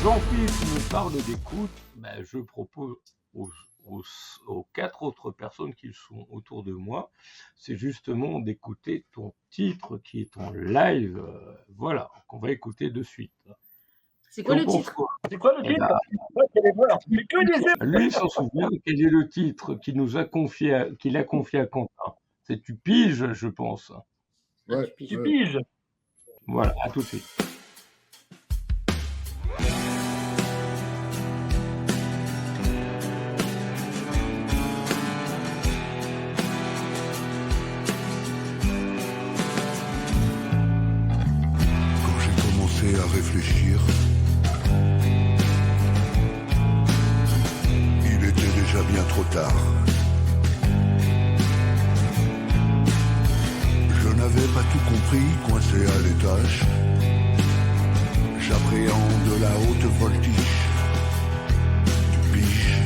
Jean-Philippe me parle d'écoute, je propose aux, aux- aux 4 autres personnes qui sont autour de moi, c'est justement d'écouter ton titre qui est en live, voilà, qu'on va écouter de suite. C'est Tu quoi en le penses titre? quoi? C'est quoi le Eh titre? ben, Ouais, c'est voir. C'est que des lui, il s'en souvient, quel est le titre qu'il a confié à Quentin? C'est Tu piges, je pense. Ah, Ouais, tu piges. Tu ouais. piges. Voilà, à tout de suite. Quand j'ai commencé à réfléchir, il était déjà bien trop tard. Je n'avais pas tout compris, coincé à l'étage. J'appréhende la haute voltige. Tu piges.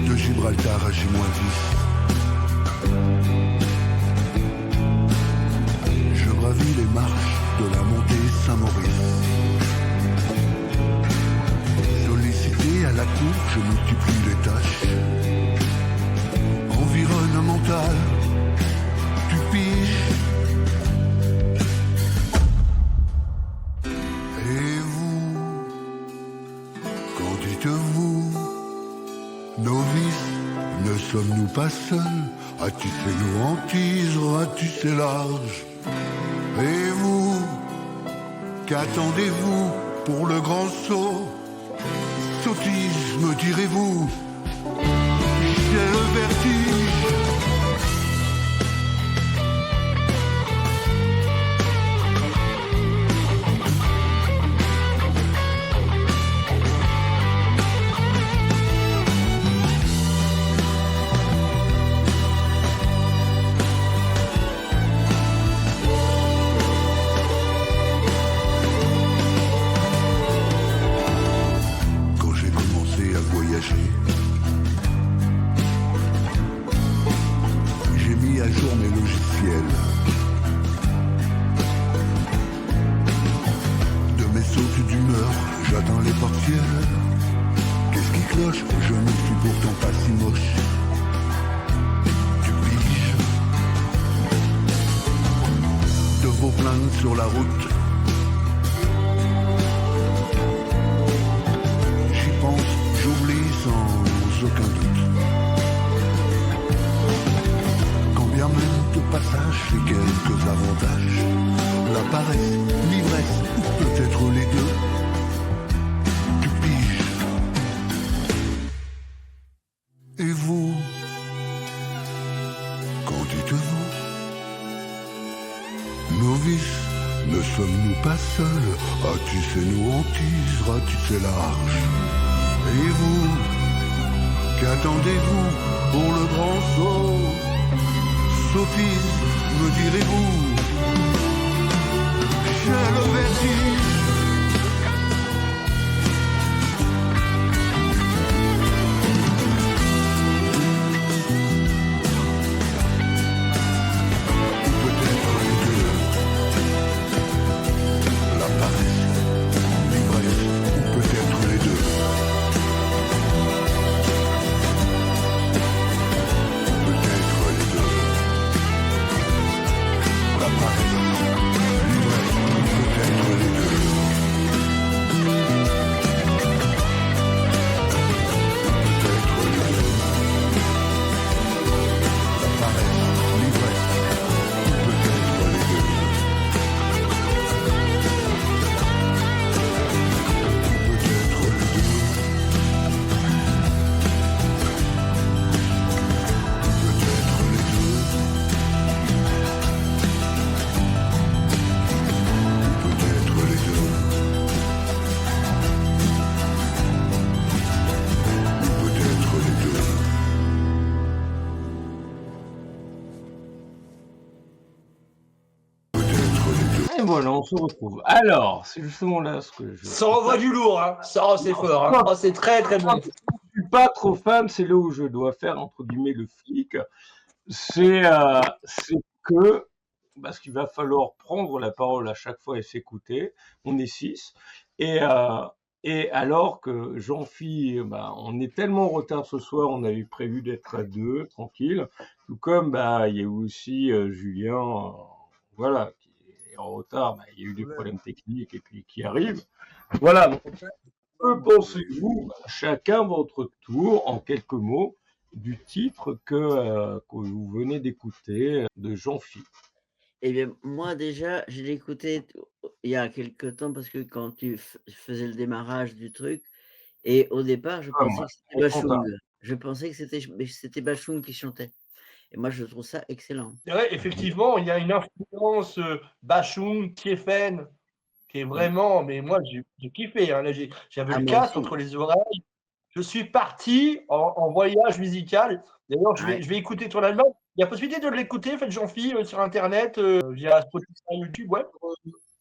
De Gibraltar à J-10. Je gravis les marches de la montée Saint-Maurice. Sollicité à la cour, je multiplie les tâches. Environnemental, tu piges. Et vous, qu'en dites-vous? Novices, ne sommes-nous pas seuls à tisser nos hantises, ratisser large? Et vous, qu'attendez-vous pour le grand saut? Sottise, me direz-vous? J'ai le vertige. Quand j'ai commencé à voyager, j'ai mis à jour mes logiciels. De mes sautes d'humeur, j'atteins les portières. Qu'est-ce qui cloche? Je ne suis pourtant pas si moche. Tu piges. De vos plaintes sur la route, j'y pense, j'oublie sans aucun doute. Quand bien même de passage, j'ai quelques avantages. La paresse, l'ivresse, ou peut-être les deux. Tu piges. Et vous, qu'en dites-vous? Novices, ne sommes-nous pas seuls à tisser nos hantises, ratisser large? Et vous, qu'attendez-vous pour le grand saut? Sophie, me direz-vous? J'ai le vertige. Peut-être les deux. La paresse, l'ivresse, ou peut-être les deux. Peut-être les deux. La paresse, l'ivresse, ou peut-être les deux. Peut-être les deux. La paresse, l'ivresse, ou peut-être les deux. Peut-être les deux. Peut-être les deux. Peut-être les deux. Peut-être les deux. Peut-être les deux. Et voilà, on se retrouve. Alors, c'est justement là ce que je... Ça envoie du lourd, hein. Ça, c'est fort, hein. Oh, c'est très très bon. Je suis pas trop fan, c'est là où je dois faire, entre guillemets, le flic. C'est que parce qu'il va falloir prendre la parole à chaque fois et s'écouter. On est 6. Et alors que Jean-Phi, on est tellement en retard ce soir, on avait prévu d'être à 2, tranquille. Tout comme il y a aussi Julien, voilà, qui est en retard. Il y a eu des problèmes techniques et puis qui arrive. Voilà. Donc, que pensez-vous, chacun votre tour, en quelques mots, du titre que vous venez d'écouter de Jean-Phi? Eh bien, moi déjà, je l'ai écouté il y a quelque temps parce que quand tu faisais le démarrage du truc, et au départ, je Ah, pensais moi, que c'était trop content. Bachung. Je pensais que c'était Bachung qui chantait. Et moi, je trouve ça excellent. Ouais, effectivement, il y a une influence Bachung, Kiefen, qui est vraiment. Mais moi, j'ai kiffé. Hein. Là, j'avais le moi casque aussi. entre les oreilles. Je suis parti en voyage musical. D'ailleurs, je Ouais. vais écouter ton album. Il y a possibilité de l'écouter, faites Jean-Phi sur Internet, via Spotify, YouTube, ouais.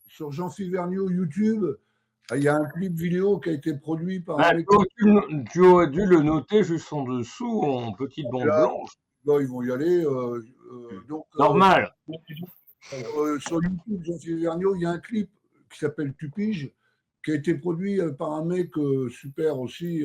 Sur Jean-Phi Vergniaud YouTube, il y a un clip vidéo qui a été produit par un mec. Tu aurais dû le noter juste en dessous, en petite bande Là, blanche. Là, ils vont y aller. Donc, Normal. sur YouTube, Jean-Phi Vergniaud, il y a un clip qui s'appelle Tu piges, qui a été produit par un mec super aussi,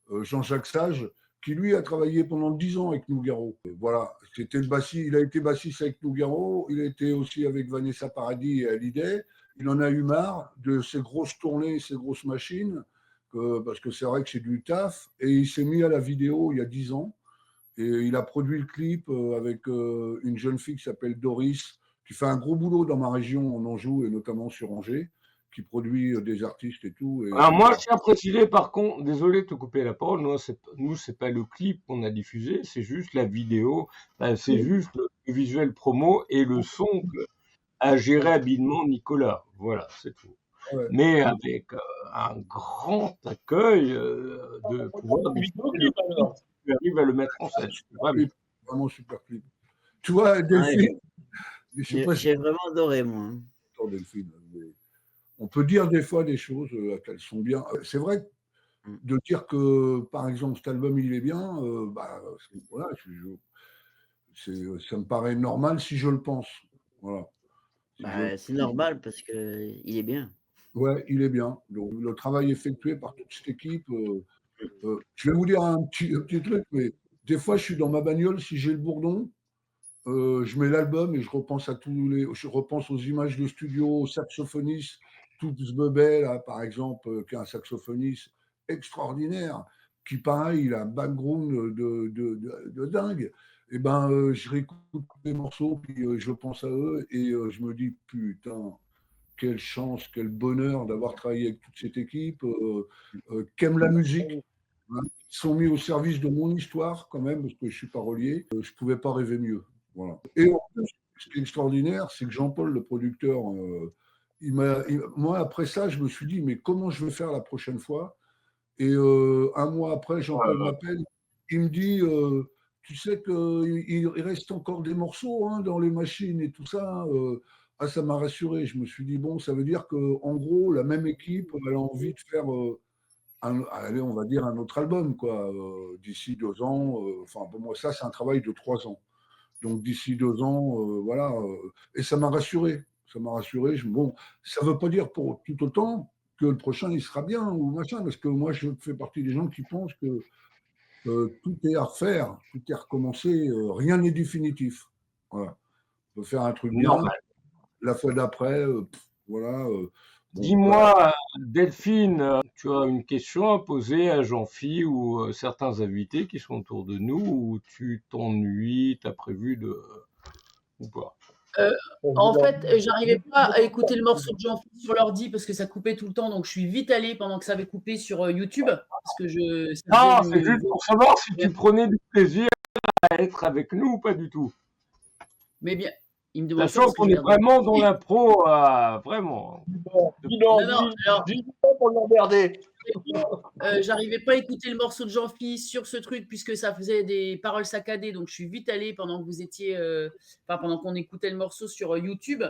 Jean-Jacques Sage, qui lui a travaillé pendant 10 ans avec Nougaro. Voilà, c'était le bassiste, il a été bassiste avec Nougaro, il a été aussi avec Vanessa Paradis et Hallyday. Il en a eu marre de ces grosses tournées, ces grosses machines, parce que c'est vrai que c'est du taf, et il s'est mis à la vidéo il y a 10 ans. Et il a produit le clip avec une jeune fille qui s'appelle Doris, qui fait un gros boulot dans ma région en Anjou et notamment sur Angers, qui produit des artistes et tout. Et Alors moi, je tiens à préciser, par contre, désolé de te couper la parole, nous, c'est pas le clip qu'on a diffusé, c'est juste la vidéo, c'est juste le visuel promo et le son a géré habilement Nicolas. Voilà, c'est tout. Ouais. Mais avec un grand accueil de pouvoir diffuser le clip, tu arrives à le mettre en scène. Vraiment super clip. Tu vois, Delphine, j'ai vraiment adoré, moi. Delphine, on peut dire des fois des choses qu'elles sont bien. C'est vrai de dire que, par exemple, cet album, il est bien, voilà, ça me paraît normal si je le pense. Voilà. C'est normal parce qu'il est bien. Ouais, il est bien. Le travail effectué par toute cette équipe. Je vais vous dire un petit truc, mais des fois, je suis dans ma bagnole, si j'ai le bourdon, je mets l'album et je repense je repense aux images de studio, aux saxophonistes, tout ce bebet, là, par exemple, qui est un saxophoniste extraordinaire, qui, pareil, il a un background de dingue. Et je réécoute les morceaux, puis je pense à eux, et je me dis, putain, quelle chance, quel bonheur d'avoir travaillé avec toute cette équipe, qui aime la musique, hein, qui sont mis au service de mon histoire, quand même, parce que je suis parolier. Je ne pouvais pas rêver mieux. Voilà. Et en plus, ce qui est extraordinaire, c'est que Jean-Paul, le producteur, moi, après ça, je me suis dit, mais comment je vais faire la prochaine fois? Et un mois après, Jean-Paul m'appelle, il me dit, tu sais qu'il reste encore des morceaux dans les machines et tout ça. Ça m'a rassuré. Je me suis dit, bon, ça veut dire qu'en gros, la même équipe, elle a envie de faire, allez, on va dire, un autre album, quoi, d'ici 2 ans. Enfin, pour moi, ça, c'est un travail de 3 ans. Donc, d'ici 2 ans, voilà. Et ça m'a rassuré. Ça m'a rassuré. Bon, ça ne veut pas dire pour tout autant que le prochain, il sera bien ou machin, parce que moi, je fais partie des gens qui pensent que tout est à refaire, tout est à recommencer, rien n'est définitif. Voilà. On peut faire un truc bien. La fois d'après, voilà. Dis-moi, Delphine, tu as une question à poser à Jean-Phi ou certains invités qui sont autour de nous, ou tu t'ennuies, tu as prévu de... ou pas? En fait, j'arrivais pas à écouter le morceau de Jean-Phi sur l'ordi parce que ça coupait tout le temps, donc je suis vite allé pendant que ça avait coupé sur YouTube. Parce que c'est juste pour savoir si tu prenais du plaisir à être avec nous ou pas du tout. Mais bien, il me demande sachant qu'on est vraiment dans l'impro, vraiment. Non, dis pas pour l'emmerder. J'arrivais pas à écouter le morceau de Jean-Phi sur ce truc puisque ça faisait des paroles saccadées, donc je suis vite allé pendant que vous étiez, pendant qu'on écoutait le morceau sur YouTube.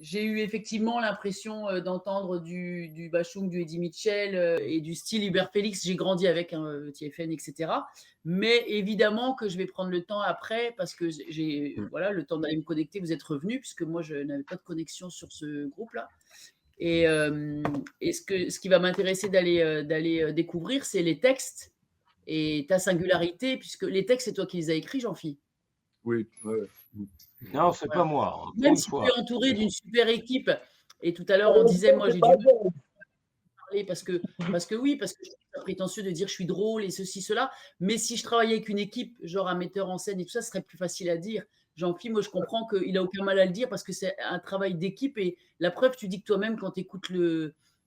j'ai eu effectivement l'impression d'entendre du Bashung, du Eddie Mitchell et du style Hubert Félix. J'ai grandi avec TFN, etc. Mais évidemment que je vais prendre le temps après parce que j'ai le temps d'aller me connecter. Vous êtes revenu puisque moi, je n'avais pas de connexion sur ce groupe-là. Et ce qui va m'intéresser d'aller découvrir, c'est les textes et ta singularité, puisque les textes, c'est toi qui les as écrits, Jean-Philippe. Oui, ouais. Non, c'est pas moi. Hein, même si tu es entouré d'une super équipe, et tout à l'heure, on disait, moi, j'ai du mal à parler parce que je suis pas prétentieux de dire je suis drôle et ceci, cela, mais si je travaillais avec une équipe, genre un metteur en scène et tout ça, ce serait plus facile à dire. Jean-Philippe, moi, je comprends qu'il n'a aucun mal à le dire parce que c'est un travail d'équipe et la preuve, tu dis que toi-même, quand tu écoutes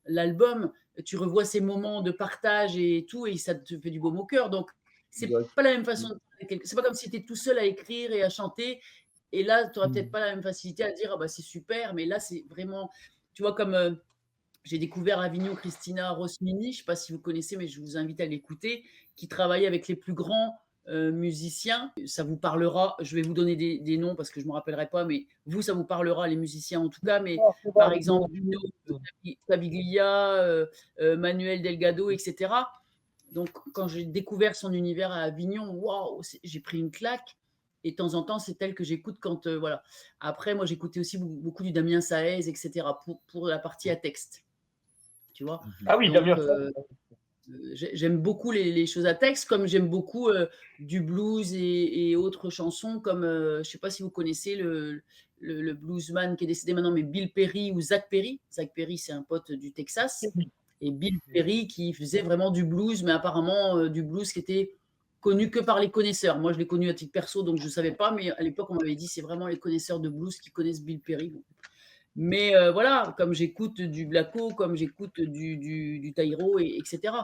l'album, tu revois ces moments de partage et tout et ça te fait du baume au cœur. Donc, c'est pas la même façon. C'est pas comme si tu étais tout seul à écrire et à chanter. Et là, tu n'auras peut-être pas la même facilité à dire ah bah, c'est super, mais là, c'est vraiment, tu vois, comme j'ai découvert à Avignon Christina Rosmini, je ne sais pas si vous connaissez, mais je vous invite à l'écouter, qui travaille avec les plus grands musiciens. Ça vous parlera, je vais vous donner des noms parce que je ne me rappellerai pas, mais vous, ça vous parlera, les musiciens en tout cas. Mais par exemple, Bruno Caviglia, Manuel Delgado, etc. Donc, quand j'ai découvert son univers à Avignon, waouh, j'ai pris une claque. Et de temps en temps, c'est elle que j'écoute quand. Voilà. Après, moi, j'écoutais aussi beaucoup du Damien Saez, etc. pour la partie à texte. Tu vois. Ah oui, donc, j'aime beaucoup les choses à texte, comme j'aime beaucoup du blues et autres chansons, comme je ne sais pas si vous connaissez le bluesman qui est décédé maintenant, mais Bill Perry ou Zach Perry. Zach Perry, c'est un pote du Texas. Et Bill Perry qui faisait vraiment du blues, mais apparemment du blues qui était connu que par les connaisseurs. Moi, je l'ai connu à titre perso, donc je ne savais pas, mais à l'époque, on m'avait dit c'est vraiment les connaisseurs de blues qui connaissent Bill Perry. Bon. Mais voilà, comme j'écoute du Blacko, comme j'écoute du Taïro, etc.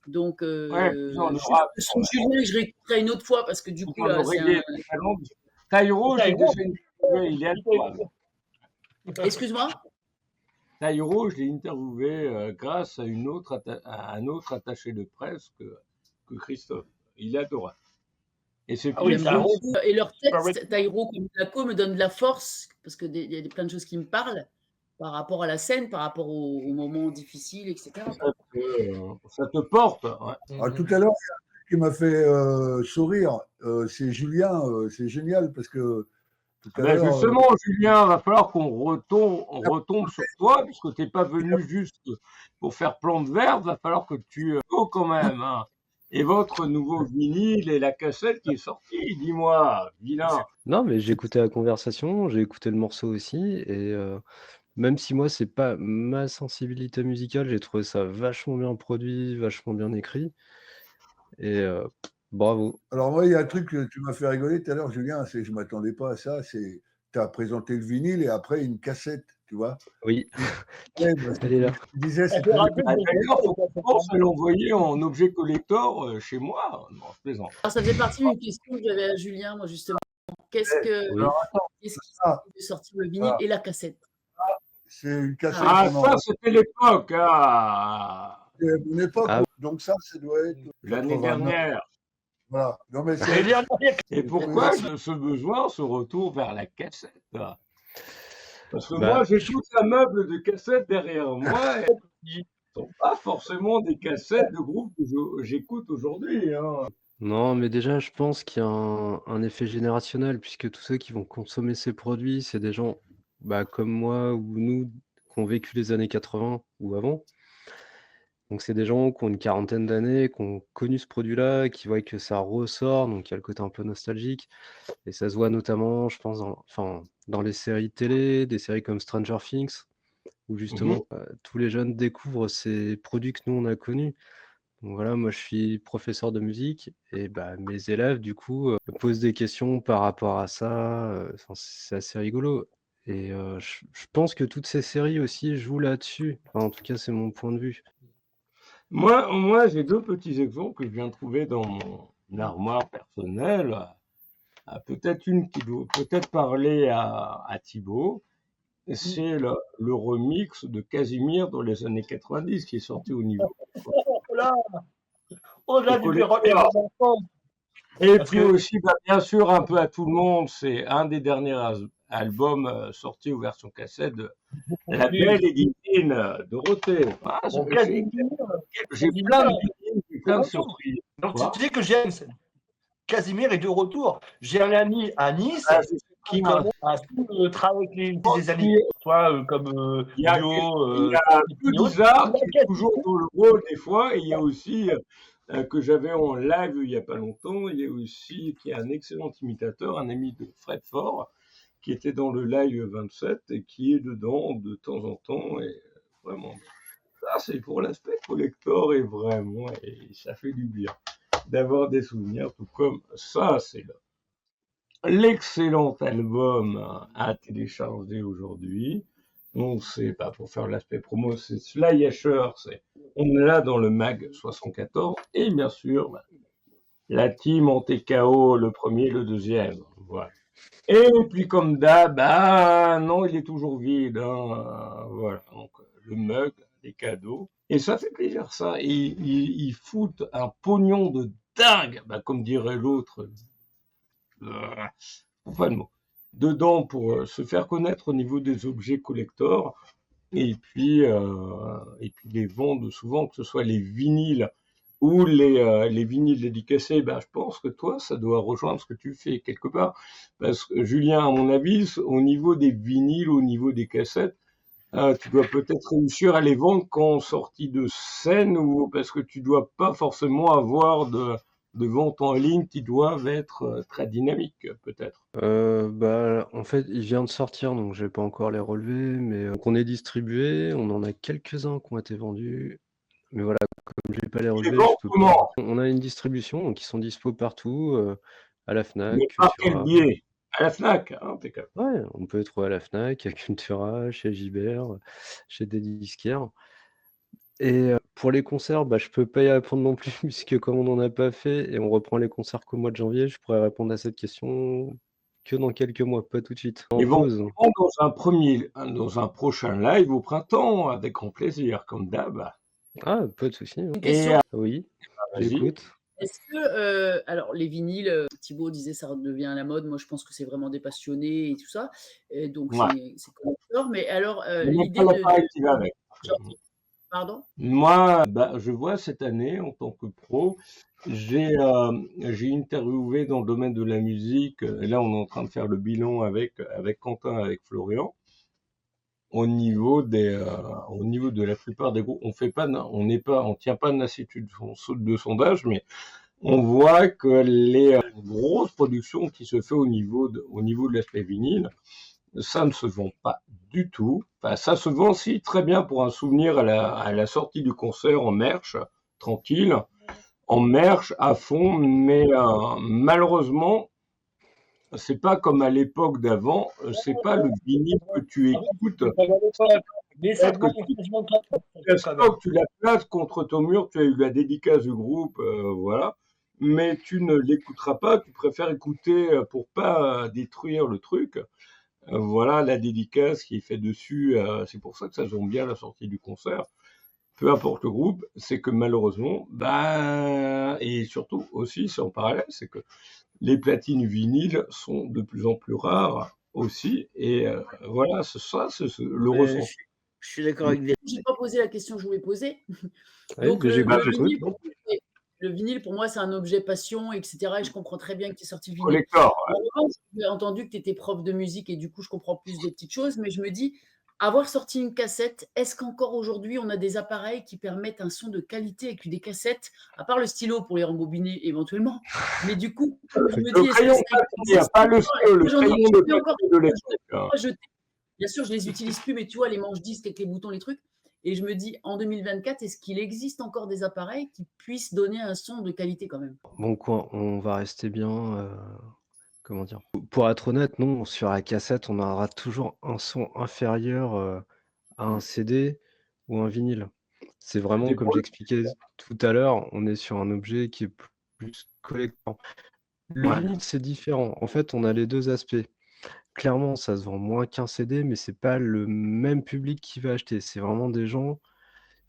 Donc, son Julien, je réécouterai une autre fois parce que du coup, là, c'est un... Taïro, j'ai déjà interviewé, il est à toi. Excuse-moi. Taïro, je l'ai interviewé grâce à un autre attaché de presse que Christophe. Il adora. Et c'est Et leur texte, Taïro comme Blacko, me donne de la force parce qu'il y a plein de choses qui me parlent par rapport à la scène, par rapport aux moments difficiles, etc. Ça te porte. Ouais. Ah, tout à l'heure, ce qui m'a fait sourire, c'est Julien. C'est génial parce que justement, Julien, il va falloir qu'on retombe sur toi, puisque tu n'es pas venu juste pour faire plan de verre. Il va falloir que tu quand même. Hein. Et votre nouveau vinyle et la cassette qui est sortie, dis-moi, vilain. Non, mais j'ai écouté la conversation, j'ai écouté le morceau aussi, et même si moi, c'est pas ma sensibilité musicale, j'ai trouvé ça vachement bien produit, vachement bien écrit, et bravo. Alors moi, il y a un truc que tu m'as fait rigoler tout à l'heure, Julien, je ne m'attendais pas à ça, c'est tu as présenté le vinyle et après une cassette, tu vois. Oui, elle est là. Tu disais, d'ailleurs, il faut l'envoyer en objet collector chez moi. Non, je plaisante. Alors, ça faisait partie d'une question que j'avais à Julien, moi, justement. Qu'est-ce qui fait sortir le vinyle et la cassette? C'est une cassette. Ah, ça, c'était l'époque. C'est une époque, donc ça doit être... L'année dernière. Voilà. Non, mais et pourquoi ce besoin se retourne vers la cassette? Parce que moi, j'ai tout un meuble de cassettes derrière moi. Et qui ne sont pas forcément des cassettes de groupes que j'écoute aujourd'hui. Hein. Non, mais déjà, je pense qu'il y a un effet générationnel, puisque tous ceux qui vont consommer ces produits, c'est des gens comme moi ou nous qui ont vécu les années 80 ou avant. Donc, c'est des gens qui ont une quarantaine d'années, qui ont connu ce produit-là, qui voient que ça ressort, donc il y a le côté un peu nostalgique. Et ça se voit notamment, je pense, dans les séries télé, des séries comme Stranger Things, où justement tous les jeunes découvrent ces produits que nous, on a connus. Donc voilà, moi je suis professeur de musique et mes élèves du coup me posent des questions par rapport à ça. C'est assez rigolo. Et je pense que toutes ces séries aussi jouent là-dessus. Enfin, en tout cas, c'est mon point de vue. Moi, j'ai deux petits exemples que je viens de trouver dans mon armoire personnelle. Peut-être une qui doit peut-être parler à Thibaut. C'est le remix de Casimir dans les années 90 qui est sorti au niveau. Et puis aussi, bien sûr, un peu à tout le monde, c'est un des derniers album sorti aux versions cassette de La Belle et Divine Dorothée. Ah, Bon, j'ai plein de vinyles, j'ai plein de surprises. Donc, Quoi tu sais que Casimir est de retour. J'ai un ami à Nice Ah, je sais qui pas. commence à travailler avec des amis. Toi, comme Il y a, Bio. il y a peu bizarre qui est toujours dans le rôle des fois, et il y a aussi que j'avais en live il n'y a pas longtemps, il y a aussi qui est un excellent imitateur, un ami de Fred Ford, qui était dans le live 27 et qui est dedans de temps en temps, et vraiment, ça c'est pour l'aspect collector, et vraiment, et ça fait du bien d'avoir des souvenirs, tout comme ça, c'est l'excellent album à télécharger aujourd'hui. Donc, c'est pas pour faire l'aspect promo, c'est Sly Asher, on est là dans le mag 74, et bien sûr, la team en TKO, le premier, le deuxième, voilà. Et puis, comme d'hab, non, il est toujours vide, hein, voilà, donc, le mug, les cadeaux, et ça fait plaisir, ça, ils foutent un pognon de dingue, comme dirait l'autre, pas le mot, dedans pour se faire connaître au niveau des objets collector, et puis les vendre souvent, que ce soit les vinyles ou les vinyles dédicacés. Je pense que toi, ça doit rejoindre ce que tu fais quelque part, parce que Julien, à mon avis, au niveau des vinyles, au niveau des cassettes, tu dois peut-être réussir à les vendre qu'en sortie de scène, ou parce que tu dois pas forcément avoir de ventes en ligne qui doivent être très dynamiques, peut-être. En fait, il vient de sortir, donc je vais pas encore les relever, mais donc on est distribué, on en a quelques-uns qui ont été vendus, mais voilà, comme je vais pas les relever, je peux pas. Comment On a une distribution, donc ils sont dispo partout, à la Fnac, Mais par quel Cultura. biais? À la Fnac, hein, impeccable. Ouais, on peut les trouver à la Fnac, à Cultura, chez Gibert, chez des disquaires. Et pour les concerts, je peux pas y répondre non plus, puisque comme on n'en a pas fait et on reprend les concerts qu'au mois de janvier, je pourrais répondre à cette question que dans quelques mois, pas tout de suite. En pause. Éventuellement, dans un prochain live au printemps, avec grand plaisir, comme d'hab. Ah, pas de souci. Une question. Oui, Vas-y. j'écoute. Est-ce que, alors les vinyles, Thibaut disait ça redevient à la mode. Moi, je pense que c'est vraiment des passionnés et tout ça. Et donc, Ouais. c'est collector. Mais alors, Il n'y a l'idée pas l'appareil qui va avec. Pardon? Moi, je vois cette année, en tant que pro, j'ai interviewé dans le domaine de la musique, et là on est en train de faire le bilan avec Quentin, avec Florian, au niveau de la plupart des groupes. On tient pas une institut de sondage, mais on voit que les grosses productions qui se fait au niveau de l'aspect vinyle, ça ne se vend pas du tout. Enfin, ça se vend aussi très bien pour un souvenir à la sortie du concert en merch, tranquille, en merch à fond, mais malheureusement, c'est pas comme à l'époque d'avant, c'est pas le vinyle que tu écoutes. Mais ça que tu la places contre ton mur, tu as eu la dédicace du groupe, voilà, mais tu ne l'écouteras pas, tu préfères écouter pour pas détruire le truc. Voilà la dédicace qui est faite dessus, c'est pour ça que ça tombe bien à la sortie du concert. Peu importe le groupe, c'est que malheureusement, et surtout aussi, c'est en parallèle, c'est que les platines vinyles sont de plus en plus rares aussi, et voilà, c'est le ressenti. Je suis d'accord avec Je n'ai pas posé la question que je voulais poser. Oui, Donc, le vinyle, pour moi, c'est un objet passion, etc. Et je comprends très bien que tu es sorti le vinyle. Collector. J'ai entendu que tu étais prof de musique et du coup, je comprends plus des petites choses. Mais je me dis, avoir sorti une cassette, est-ce qu'encore aujourd'hui, on a des appareils qui permettent un son de qualité avec des cassettes, à part le stylo pour les rembobiner éventuellement. Mais du coup, je me dis, est-ce que pas le stylo, le crayon de l'époque. Bien sûr, je les utilise plus, mais tu vois, les manches disques avec les boutons, les trucs. Et je me dis, en 2024, est-ce qu'il existe encore des appareils qui puissent donner un son de qualité quand même? Bon, quoi, on va rester bien. Comment dire? Pour être honnête, non, sur la cassette, on aura toujours un son inférieur à un CD ou un vinyle. C'est vraiment, comme j'expliquais tout à l'heure, on est sur un objet qui est plus collector. Le vinyle, c'est différent. En fait, on a les deux aspects. Clairement, ça se vend moins qu'un CD, mais c'est pas le même public qui va acheter. C'est vraiment des gens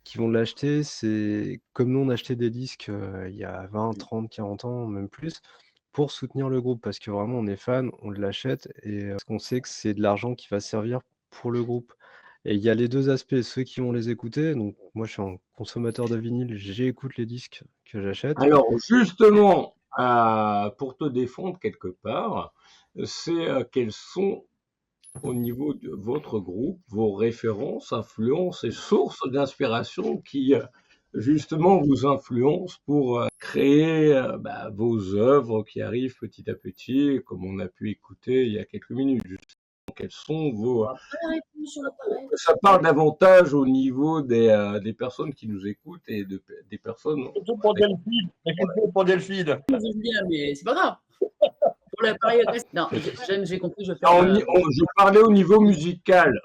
qui vont l'acheter. C'est comme nous, on achetait des disques il y a 20, 30, 40 ans, même plus. pour soutenir le groupe parce que vraiment on est fan, on l'achète et parce qu'on sait que c'est de l'argent qui va servir pour le groupe. Et il y a les 2 aspects, ceux qui vont les écouter, donc moi je suis un consommateur de vinyle, j'écoute les disques que j'achète. Alors, justement, pour te défendre quelque part, c'est quels sont, au niveau de votre groupe, vos références, influences et sources d'inspiration qui, justement, vous influencent pour créer vos œuvres qui arrivent petit à petit, comme on a pu écouter il y a quelques minutes. Justement, quels sont vos... On va pas répondre sur l'appareil. Ça parle davantage au niveau des personnes qui nous écoutent et des personnes... Surtout pour Delphine. Écoutez pour Delphine. Julien, mais c'est pas grave. Pour l'appareil non, j'ai compris, je vais faire. Je parlais au niveau musical.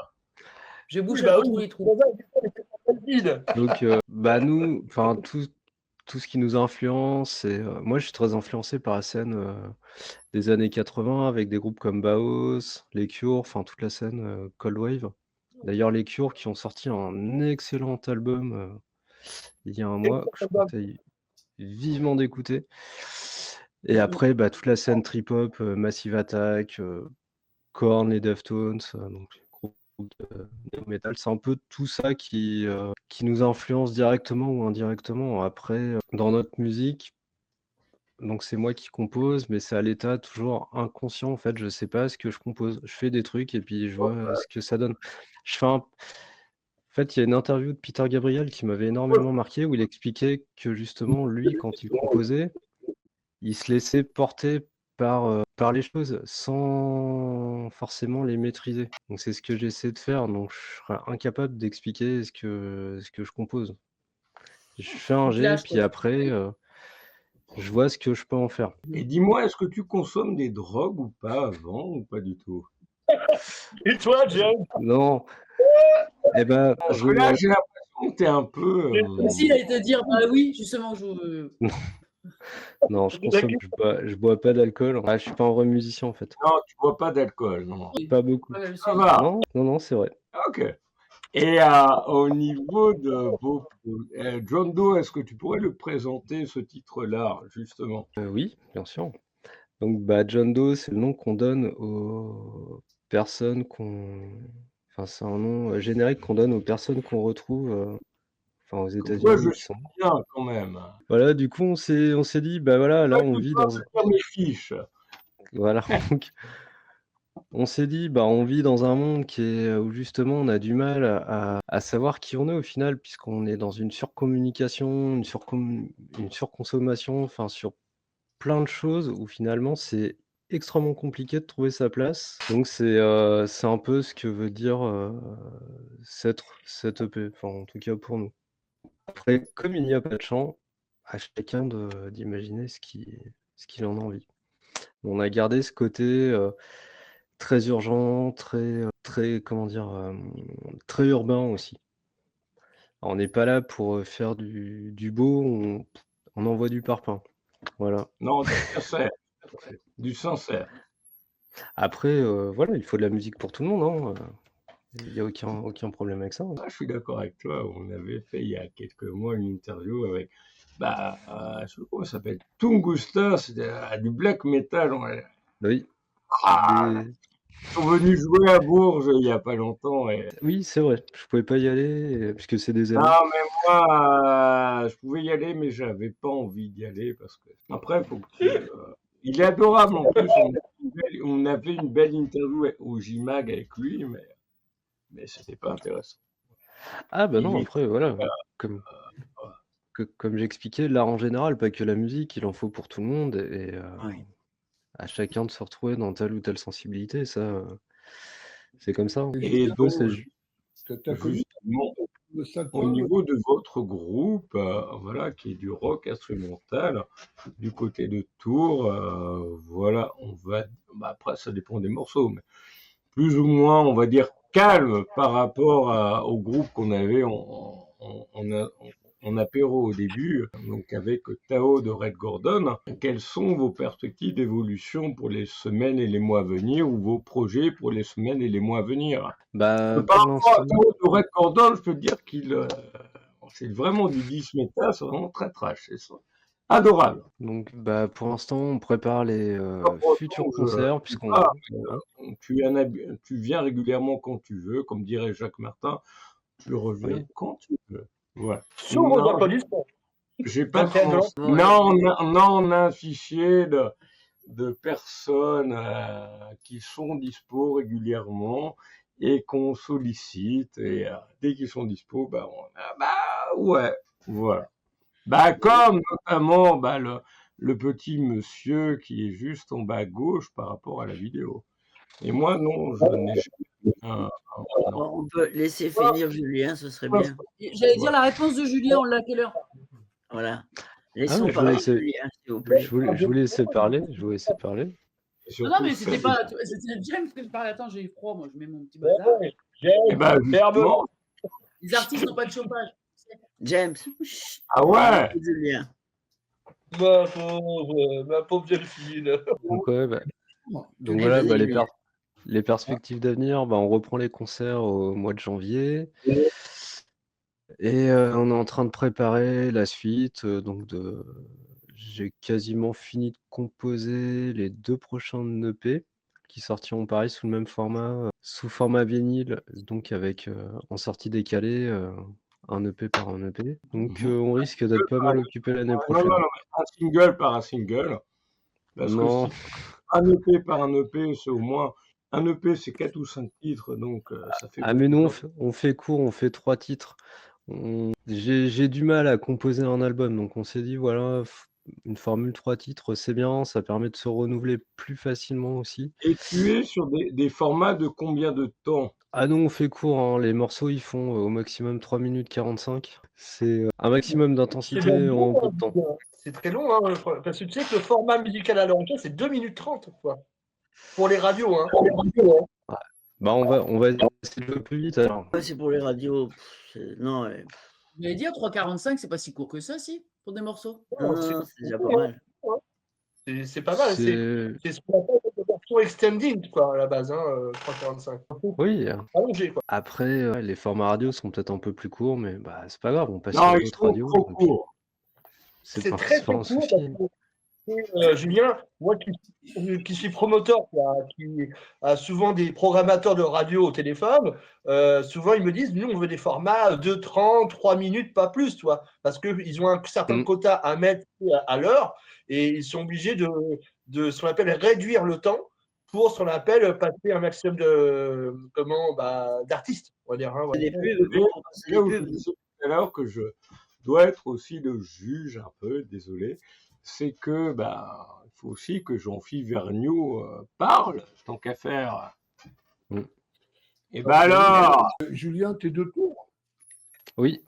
Je bouge Bah à oui. tous les trous. Delphine. Donc nous, enfin tout ce qui nous influence, c'est moi je suis très influencé par la scène des années 80 avec des groupes comme Baos, les Cure, enfin toute la scène Cold Wave. D'ailleurs les Cure qui ont sorti un excellent album il y a un mois, que je conseille vivement d'écouter. Et après toute la scène trip-hop, Massive Attack, Korn, les Deftones, donc les groupes de néo-metal, c'est un peu tout ça qui nous influence directement ou indirectement. Après, dans notre musique, donc c'est moi qui compose, mais c'est à l'état toujours inconscient. En fait, je sais pas ce que je compose. Je fais des trucs et puis je vois ce que ça donne. En fait, il y a une interview de Peter Gabriel qui m'avait énormément marqué où il expliquait que justement, lui, quand il composait, il se laissait porter par les choses sans forcément les maîtriser. Donc c'est ce que j'essaie de faire. Donc je serais incapable d'expliquer ce que je compose. Je fais un jet, puis après, je vois ce que je peux en faire. Et dis-moi, est-ce que tu consommes des drogues ou pas avant ou pas du tout? Et toi, James? Non. Eh ben, Parce que là, j'ai l'impression que tu es un peu... Si, il allait te dire, bah oui, justement, Non, je bois pas d'alcool. Je suis pas un vrai musicien en fait. Non, tu bois pas d'alcool, non. Pas beaucoup. Ça va. Non, c'est vrai. Ok. Et au niveau de vos... John Doe, est-ce que tu pourrais le présenter, ce titre-là, justement? Oui, bien sûr. Donc, John Doe, c'est le nom qu'on donne aux personnes Enfin, c'est un nom générique qu'on donne aux personnes qu'on retrouve aux États-Unis. Ouais, je suis bien quand même. Voilà, du coup, on s'est dit, voilà, là, on vit dans... mes fiches. Voilà, donc, on s'est dit, on vit dans un monde où justement on a du mal à savoir qui on est au final, puisqu'on est dans une surcommunication, une surconsommation, sur plein de choses où finalement c'est extrêmement compliqué de trouver sa place. Donc c'est un peu ce que veut dire cette EP, en tout cas pour nous. Après, comme il n'y a pas de chant, à chacun d'imaginer ce qu'il en a envie. On a gardé ce côté très urgent, très comment dire, très urbain aussi. Alors, on n'est pas là pour faire du beau, on envoie du parpaing. Voilà. Non, du sincère. Du sincère. Après, voilà, il faut de la musique pour tout le monde. Il n'y a aucun problème avec ça. Je suis d'accord avec toi. On avait fait il y a quelques mois une interview avec, je sais pas comment ça s'appelle, Tungusta, c'était du black metal. Oui. Ils sont venus jouer à Bourges il n'y a pas longtemps. Oui, c'est vrai. Je pouvais pas y aller puisque c'est des amis. Non, mais moi, je pouvais y aller, mais j'avais pas envie d'y aller parce que après, faut que il est adorable en plus. On a fait une belle interview au JMAG avec lui, mais c'était pas intéressant. Ah non, après, voilà. Comme j'expliquais, l'art en général, pas que la musique, il en faut pour tout le monde et à chacun de se retrouver dans telle ou telle sensibilité, ça, c'est comme ça. Et donc, justement, au niveau de votre groupe, qui est du rock instrumental, du côté de Tours, on va. Après, ça dépend des morceaux, mais plus ou moins, on va dire calme par rapport au groupe qu'on avait en apéro au début, donc avec Tao de Red Gordon. Quelles sont vos perspectives d'évolution pour les semaines et les mois à venir, ou vos projets pour les semaines et les mois à venir? Par rapport à Tao de Red Gordon, je peux dire qu'il c'est vraiment du death metal, c'est vraiment très trash, c'est ça. Adorable. Donc, bah, pour l'instant, on prépare les futurs concerts, puisqu'on. Ah, Voilà. tu viens régulièrement quand tu veux, comme dirait Jacques Martin, tu reviens Oui. quand tu veux. Voilà. Sous vos Non, applaudissements. j'ai pas Dans le cadre de commencé. Bon, Non, on a un fichier de personnes qui sont dispo régulièrement et qu'on sollicite. Et dès qu'ils sont dispo, bah, ouais, voilà. Bah, comme notamment le petit monsieur qui est juste en bas à gauche par rapport à la vidéo. Et moi, non, je n'ai jamais. Non. bon, on peut laisser finir Julien, ce serait bien. J'allais dire la réponse de Julien, on l'a à quelle heure? Voilà. Ah, Laissons mais parler Julien, s'il vous plaît. je vous laissais parler. Je vous laissais parler. Et Non, surtout mais c'était celle- pas. C'était James qui parlait. Attends, j'ai froid, moi, je mets mon petit Ouais, bazar. Eh ben, justement, Les artistes n'ont pas de chauffage. James, chut, ah ouais, Julien. ma pauvre Delphine. Donc, ouais, bah, donc Allez, voilà, vas-y, bah, Julien. les perspectives d'avenir, bah, on reprend les concerts au mois de janvier. Et on est en train de préparer la suite. J'ai quasiment fini de composer les 2 prochains EP qui sortiront pareil sous le même format, sous format vinyle, donc avec en sortie décalée, un EP par un EP. Donc on risque d'être pas mal occupé l'année prochaine. non, un single par un single. Parce Non. que si un EP par un EP, c'est au moins. Un EP, c'est 4 ou 5 titres, donc ça fait. Ah mais nous on fait court, on fait 3 titres. J'ai du mal à composer un album, donc on s'est dit voilà, une formule 3 titres, c'est bien, ça permet de se renouveler plus facilement aussi. Et tu es sur des formats de combien de temps? Ah non, on fait court, hein. Les morceaux ils font au maximum 3 minutes 45. C'est un maximum d'intensité en peu de temps. C'est très long, hein, parce que tu sais que le format musical à l'oreille, c'est 2 minutes 30, quoi. Pour les radios, hein. Bah on va essayer de le plus vite alors. Ouais, c'est pour les radios. Non, Vous allez dire 3,45, c'est pas si court que ça, si, pour des morceaux. non, c'est déjà pas mal. C'est pas mal. C'est ce qu'on appelle la version extended, quoi, à la base, 3,45. Oui. Allongé, quoi. Après, les formats radio sont peut-être un peu plus courts, mais bah c'est pas grave, on passe Non, sur ils d'autres sont radios. trop donc courts. C'est pas très un court. souci. Julien, moi qui suis promoteur, qui a souvent des programmateurs de radio au téléphone, souvent ils me disent, nous on veut des formats de 30, 3 minutes, pas plus, toi, parce qu'ils ont un certain quota à mettre à l'heure et ils sont obligés de ce qu'on appelle réduire le temps pour ce qu'on appelle passer un maximum d'artistes, on va dire. Hein, C'est voilà. des pubs. C'est des Là où je pubs. disais tout à l'heure que je dois être aussi le juge un peu, désolé, c'est que il faut aussi que Jean-Philippe Vergniaud parle, tant qu'à faire. Et alors Julien, t'es de Tours? Oui,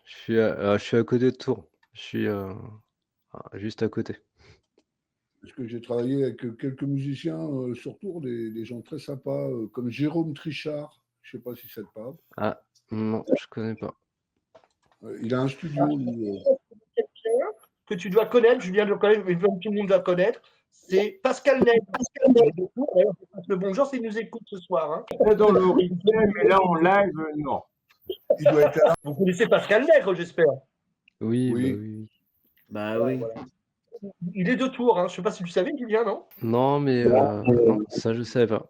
je suis à côté de Tours. Je suis juste à côté. Parce que j'ai travaillé avec quelques musiciens sur Tours, des gens très sympas, comme Jérôme Trichard. Je ne sais pas si ça te parle. Ah, non, je connais pas. Il a un studio. Que tu dois connaître, Julien doit connaître, mais tout le monde doit connaître, c'est Pascal Ney. Le bonjour s'il nous écoute ce soir. Hein. dans le replay, mais là en live, non. Il doit être là. Vous connaissez Pascal Nègre, j'espère. Oui, Oui. oui. Bah oui. Voilà. Il est de Tours, hein. Je ne sais pas si tu savais, Julien, non? Non, mais non, ça je savais pas.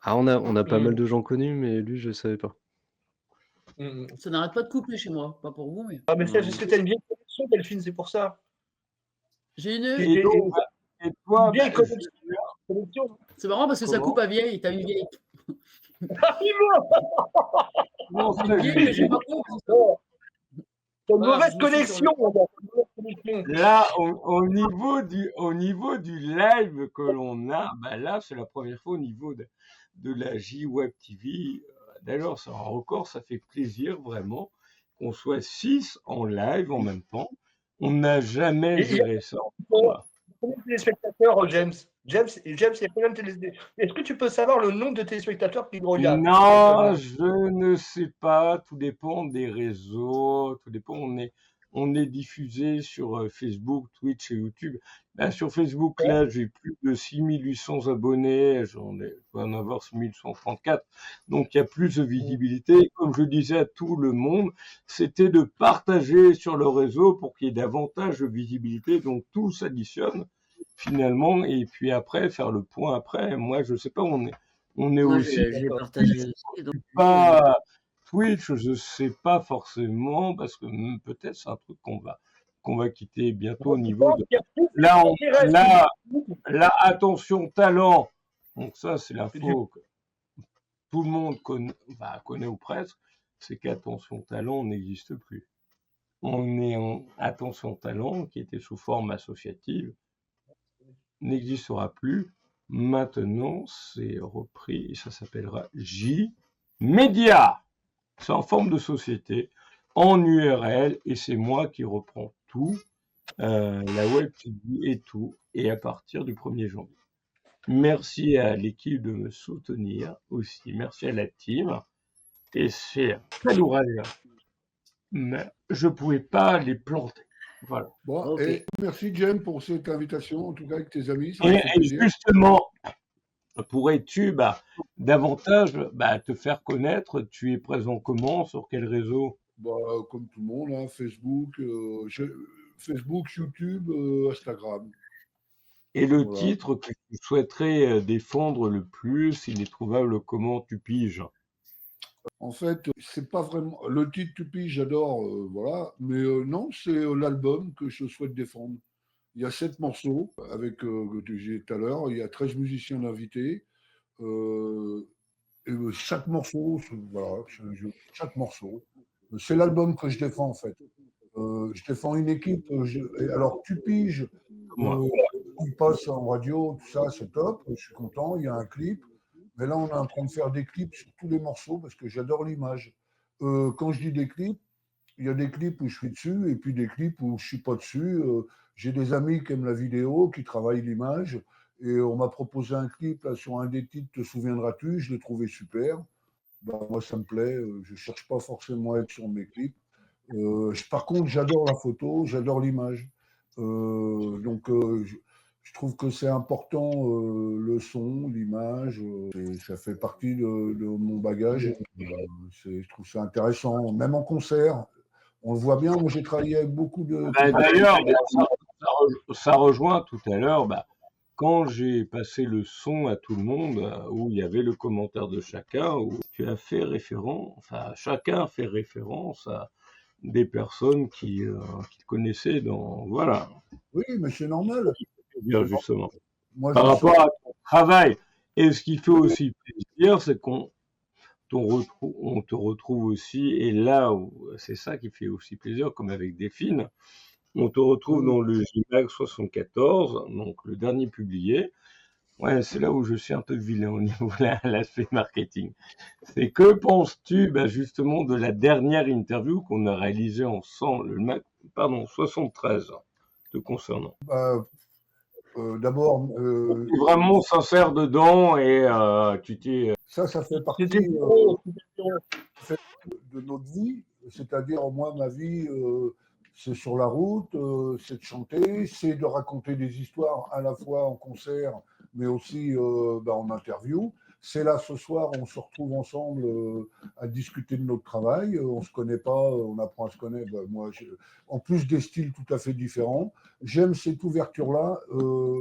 Ah, on a pas mal de gens connus, mais lui je savais pas. Ça n'arrête pas de couper chez moi, pas pour vous, mais. Ah, mais est-ce que tu as une vieille connexion, Delphine, c'est pour ça. J'ai une. Et toi, vieille connexion. C'est marrant parce que ça Comment coupe à vieille, t'as une vieille. non, Une vieille, mais j'ai pas quoi. T'as une Voilà, mauvaise je me suis sur connexion. Là, au niveau du live que l'on a, là, c'est la première fois au niveau de la J-Web TV. D'ailleurs, c'est un record, ça fait plaisir vraiment qu'on soit 6 en live en même temps. On n'a jamais géré ça. Combien de téléspectateurs, James, il y a combien de téléspectateurs? Est-ce que tu peux savoir le nombre de téléspectateurs qui regardent? Non, je ne sais pas. Tout dépend des réseaux. Tout dépend. on est diffusé sur Facebook, Twitch et YouTube. Ben, sur Facebook, là, j'ai plus de 6800 abonnés, je dois en avoir 6134, donc il y a plus de visibilité. Comme je disais à tout le monde, c'était de partager sur le réseau pour qu'il y ait davantage de visibilité, donc tout s'additionne finalement, et puis après, faire le point après. Moi, je sais pas, on est Moi, aussi j'ai partagé aussi. Donc, pas Twitch, je sais pas forcément, parce que peut-être c'est un truc qu'on va quitter bientôt au niveau de. Là, là, attention, talent. Donc ça, c'est l'info que tout le monde connaît ou presque. C'est qu'attention, talent n'existe plus. On est en attention, talent, qui était sous forme associative, n'existera plus. Maintenant, c'est repris et ça s'appellera J-Media. C'est en forme de société, en URL, et c'est moi qui reprends tout, la web TV et tout, et à partir du 1er janvier. Merci à l'équipe de me soutenir aussi, merci à la team, et c'est un ouvrage, mais je ne pouvais pas les planter. Voilà. Bon, Ok. et merci Jem pour cette invitation, en tout cas avec tes amis. Ça Et, m'a fait plaisir. justement, pourrais-tu davantage te faire connaître? Tu es présent comment? Sur quel réseau? Comme tout le monde, hein, Facebook, Facebook, YouTube, Instagram. Et le Voilà. titre que tu souhaiterais défendre le plus, il est trouvable comment? Tu piges? En fait, c'est pas vraiment. Le titre Tupi, j'adore, voilà. Mais non, c'est l'album que je souhaite défendre. Il y a 7 morceaux, avec, que j'ai dit tout à l'heure. Il y a 13 musiciens invités. Et chaque morceau, voilà, chaque morceau. C'est l'album que je défends, en fait. Je défends une équipe. Alors, Tupi, Moi. il passe en radio, tout ça, c'est top. Je suis content. Il y a un clip. Mais là, on est en train de faire des clips sur tous les morceaux parce que j'adore l'image. Quand je dis des clips, il y a des clips où je suis dessus et puis des clips où je ne suis pas dessus. J'ai des amis qui aiment la vidéo, qui travaillent l'image. Et on m'a proposé un clip là, sur un des titres, Te souviendras-tu? Je l'ai trouvé super. Moi, ça me plaît. Je ne cherche pas forcément à être sur mes clips. Par contre, j'adore la photo, j'adore l'image. Donc, je trouve que c'est important, le son, l'image, ça fait partie de mon bagage. Je trouve ça intéressant, même en concert. On le voit bien, moi j'ai travaillé avec beaucoup de. D'ailleurs, ça rejoint tout à l'heure, quand j'ai passé le son à tout le monde, où il y avait le commentaire de chacun, où tu as fait référence, enfin chacun fait référence à des personnes qui te connaissaient dans. Voilà. Oui, mais c'est normal. Bien justement. Moi, Par rapport à ton travail. Et ce qui fait aussi plaisir, c'est qu'on te retrouve aussi, et là, c'est ça qui fait aussi plaisir, comme avec Delphine, on te retrouve dans le JMAG 74, donc le dernier publié. Ouais, c'est là où je suis un peu vilain au niveau de l'aspect marketing. C'est que penses-tu justement de la dernière interview qu'on a réalisée ensemble, le MAG, 73, te concernant? D'abord. Tu es vraiment sincère dedans et tu t'es. Ça fait partie de notre vie. C'est-à-dire, moi, ma vie, c'est sur la route, c'est de chanter, c'est de raconter des histoires à la fois en concert, mais aussi en interview. C'est là ce soir, on se retrouve ensemble à discuter de notre travail. On ne se connaît pas, on apprend à se connaître. Moi, en plus des styles tout à fait différents. J'aime cette ouverture-là.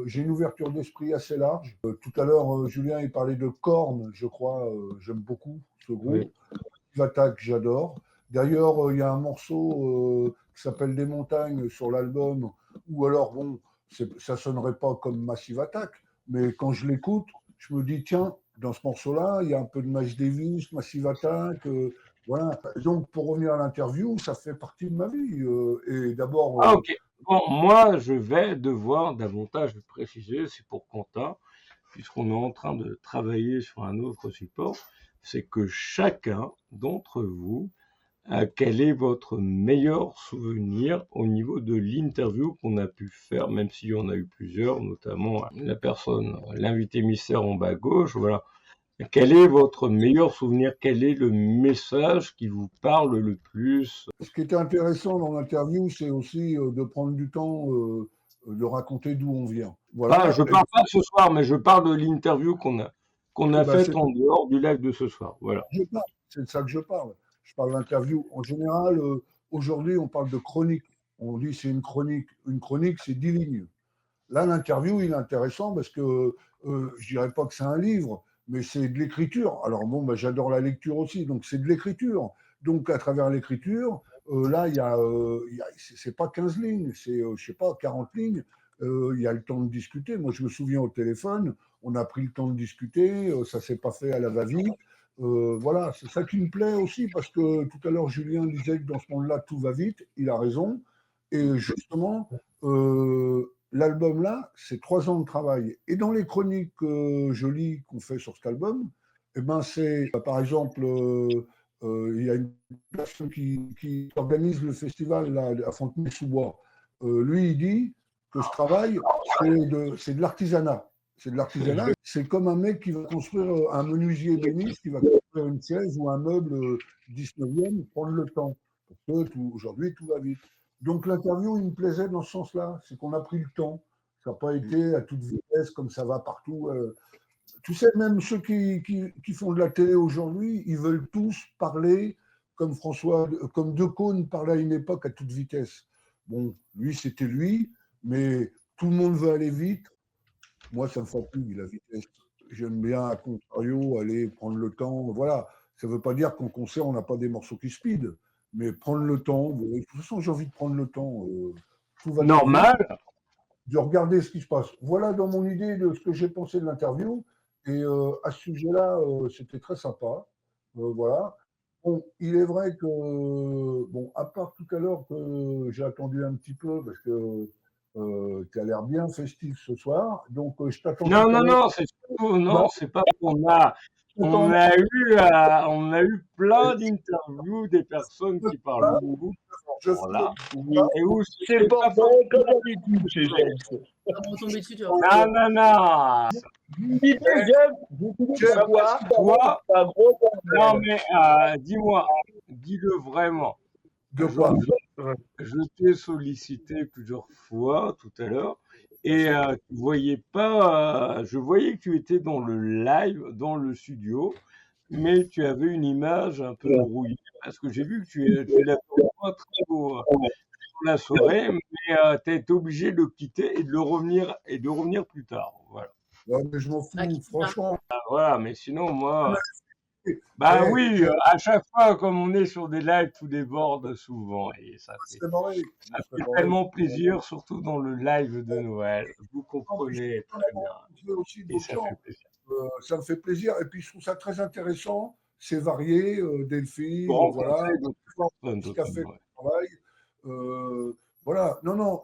J'ai une ouverture d'esprit assez large. Tout à l'heure, Julien, il parlait de Korn, je crois. J'aime beaucoup ce groupe. Oui. Attack, j'adore. D'ailleurs, il y a un morceau qui s'appelle Des montagnes sur l'album, ou alors, bon, ça sonnerait pas comme Massive Attack, mais quand je l'écoute, je me dis, tiens, dans ce morceau-là, il y a un peu de Miles Davis, Massive Attack, voilà. Donc, pour revenir à l'interview, ça fait partie de ma vie. Et d'abord. Ok. Bon, moi, je vais devoir davantage préciser, c'est pour Quentin, puisqu'on est en train de travailler sur un autre support, c'est que chacun d'entre vous, quel est votre meilleur souvenir au niveau de l'interview qu'on a pu faire, même s'il y en a eu plusieurs, notamment l'invité mystère en bas à gauche, voilà. Quel est votre meilleur souvenir? Quel est le message qui vous parle le plus? Ce qui était intéressant dans l'interview, c'est aussi de prendre du temps de raconter d'où on vient. Voilà. Je parle pas de ce soir, mais je parle de l'interview qu'on a Bah, faite en dehors du live de ce soir. Voilà. C'est de ça que je parle. Je parle d'interview. En général, aujourd'hui, on parle de chronique. On dit c'est une chronique. Une chronique, c'est 10 lignes. Là, l'interview, il est intéressant parce que je dirais pas que c'est un livre, mais c'est de l'écriture. Alors bon, bah, j'adore la lecture aussi, donc c'est de l'écriture. Donc à travers l'écriture, là, c'est pas 15 lignes, c'est, je sais pas, 40 lignes. Il y a le temps de discuter. Moi, je me souviens au téléphone, on a pris le temps de discuter, ça s'est pas fait à la va-vite. Voilà, c'est ça qui me plaît aussi, parce que tout à l'heure, Julien disait que dans ce monde-là, tout va vite. Il a raison. Et justement, l'album là, c'est 3 ans de travail. Et dans les chroniques jolies qu'on fait sur cet album, eh ben c'est par exemple, il y a une personne qui organise le festival là, à Fontenay-sous-Bois. Lui, il dit que ce travail, c'est de l'artisanat. C'est de l'artisanat. C'est comme un mec qui va construire un menuisier ébéniste, qui va construire une chaise ou un meuble 19e, prendre le temps. Parce que aujourd'hui, tout va vite. Donc l'interview, il me plaisait dans ce sens-là, c'est qu'on a pris le temps. Ça n'a pas été à toute vitesse comme ça va partout. Tu sais, même ceux qui font de la télé aujourd'hui, ils veulent tous parler comme comme Decaune parlait à une époque à toute vitesse. Bon, lui, c'était lui, mais tout le monde veut aller vite. Moi, ça me fatigue, la vitesse. J'aime bien, à contrario, aller prendre le temps. Voilà, ça ne veut pas dire qu'en concert, on n'a pas des morceaux qui speed. Mais prendre le temps, de toute façon, j'ai envie de prendre le temps. Tout va Normal. de regarder ce qui se passe. Voilà dans mon idée de ce que j'ai pensé de l'interview. Et à ce sujet-là, c'était très sympa. Voilà. Bon, il est vrai que, bon, à part tout à l'heure que j'ai attendu un petit peu parce que tu as l'air bien festif ce soir, donc je t'attends. Non, c'est surtout, non, c'est pas qu'on a. On a eu plein d'interviews des personnes qui parlent beaucoup. Voilà. Et où C'est le bordel comme d'habitude chez James. Non. Toi, non mais dis-moi, dis-le vraiment. De quoi? Je t'ai sollicité plusieurs fois tout à l'heure et tu voyais pas. Je voyais que tu étais dans le live, dans le studio, mais tu avais une image un peu brouillée parce que j'ai vu que tu l'as pas très beau sur la soirée, mais tu as été obligé de le quitter et de revenir plus tard. Voilà. Ouais, mais je m'en fous, franchement. Voilà, mais sinon moi. Bah oui, à chaque fois, comme on est sur des lives, tout déborde souvent et ça fait tellement plaisir, surtout dans le live de Noël. Vous comprenez très bien. Et ça fait plaisir. Ça me fait plaisir et puis je trouve ça très intéressant. C'est varié, Delphine, voilà. Ce qu'a fait le travail. Voilà. Non,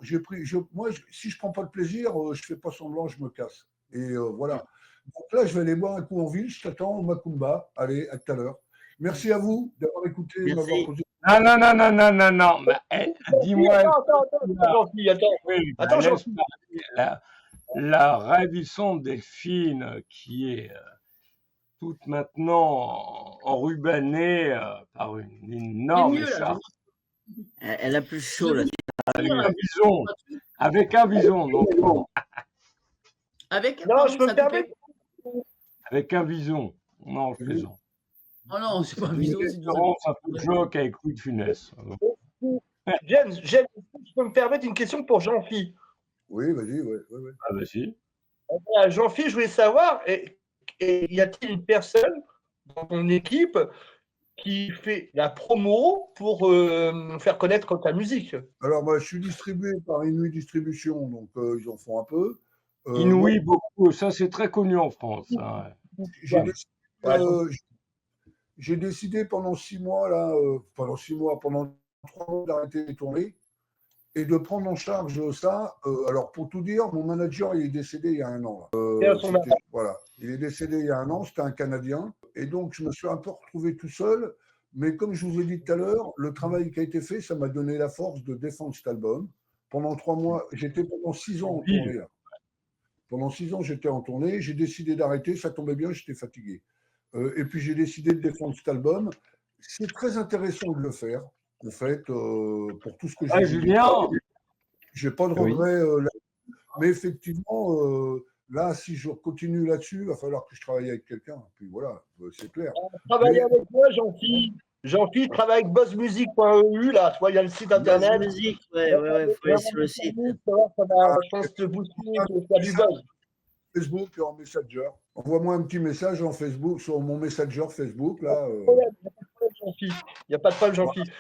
moi, si je prends pas de plaisir, je fais pas semblant, je me casse. Et voilà. Donc là, je vais aller boire un coup en ville. Je t'attends au Macumba. Allez, à tout à l'heure. Merci à vous d'avoir écouté. M'avoir posé... Non. Mais, dis-moi. Attends, la ravissante Delphine qui est toute maintenant enrubannée par une énorme écharpe. Elle a plus chaud là. Avec un bison. Donc bon. Non, je peux me permettre. Avec un bison. Non, je plaisante. Oh non, c'est pas un bison. C'est un peu de joke avec Louis de Funès. James, je peux me permettre une question pour Jean-Phi. Oui, vas-y, ouais. Ah, vas-y. Jean-Phi, je voulais savoir, y a-t-il une personne dans ton équipe qui fait la promo pour faire connaître ta musique? Alors, moi, je suis distribué par Inouï Distribution, donc ils en font un peu. Inouï, beaucoup. Ça, c'est très connu en France. Hein. J'ai décidé pendant 6 mois, pendant 3 mois d'arrêter les tournées et de prendre en charge ça. Alors, pour tout dire, mon manager, il est décédé il y a 1 an. Voilà, il est décédé il y a 1 an, c'était un Canadien. Et donc, je me suis un peu retrouvé tout seul. Mais comme je vous ai dit tout à l'heure, le travail qui a été fait, ça m'a donné la force de défendre cet album. Pendant 3 mois, j'étais pendant 6 ans en tournée. Pendant 6 ans, j'étais en tournée. J'ai décidé d'arrêter. Ça tombait bien, j'étais fatigué. Et puis j'ai décidé de défendre cet album. C'est très intéressant de le faire, en fait, pour tout ce que j'ai Ah, dit. Julien, J'ai pas de Oui. regret mais effectivement, là, si je continue là-dessus, il va falloir que je travaille avec quelqu'un. Puis voilà, c'est clair. Travailler Mais- avec moi, Jean-Philippe travaille avec buzzmusic.eu, là, tu vois, il y a le site internet. Musique, ouais, faut aller sur le site. Ça va, je pense, te booster, te faire du buzz. Facebook et en Messenger. Envoie-moi un petit message en Facebook, sur mon Messenger Facebook, là. Il n'y a pas de problème, Jean-Philippe.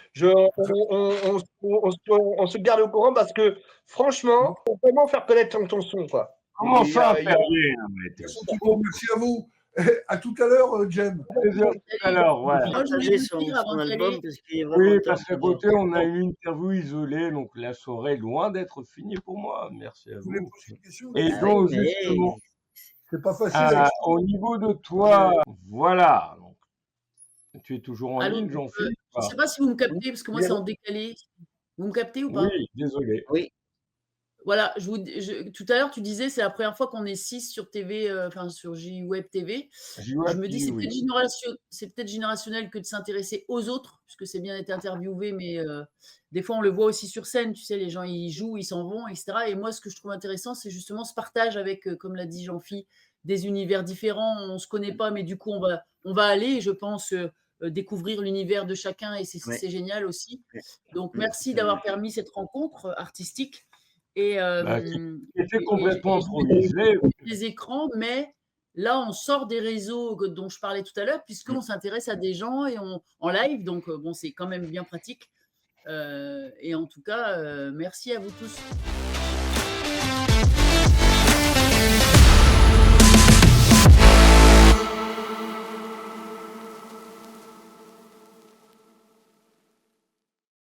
On se garde au courant parce que, franchement, il faut vraiment faire connaître ton son, quoi. comment Et, ça, il y a- Fabien? Merci Thibaut, merci à vous. À tout à l'heure, Jem. Plaisir tout à l'heure, ouais. Moi, je voulais Partager vous son dire avant d'y album aller. parce qu'il est vraiment Oui, top. parce qu'à côté, on a une interview isolée, donc la soirée est loin d'être finie pour moi. Merci à Je voulais vous. poser une question. Et Ah donc, oui, mais justement, C'est pas facile. avec- au niveau de toi, voilà. Donc, tu es toujours en Allô, ligne, Jean-Philippe? je ne sais pas si vous me captez, parce que moi, c'est en décalé. Vous me captez ou pas? Oui, désolé. oui, Voilà, tout à l'heure, tu disais, c'est la première fois qu'on est 6 sur TV, enfin sur JWeb TV. Je me dis, c'est peut-être générationnel que de s'intéresser aux autres, puisque c'est bien d'être interviewé, mais des fois, on le voit aussi sur scène, tu sais, les gens, ils jouent, ils s'en vont, etc. Et moi, ce que je trouve intéressant, c'est justement ce partage avec, comme l'a dit Jean-Phi, des univers différents. On ne se connaît pas, mais du coup, on va aller, je pense, découvrir l'univers de chacun, et Ouais. c'est génial aussi. Donc, Oui, merci c'est d'avoir vrai. permis cette rencontre artistique. Et, C'était complètement improvisé. les écrans, mais là, on sort des réseaux dont je parlais tout à l'heure, puisqu'on s'intéresse à des gens et en live. Donc, bon, c'est quand même bien pratique. Et en tout cas, merci à vous tous.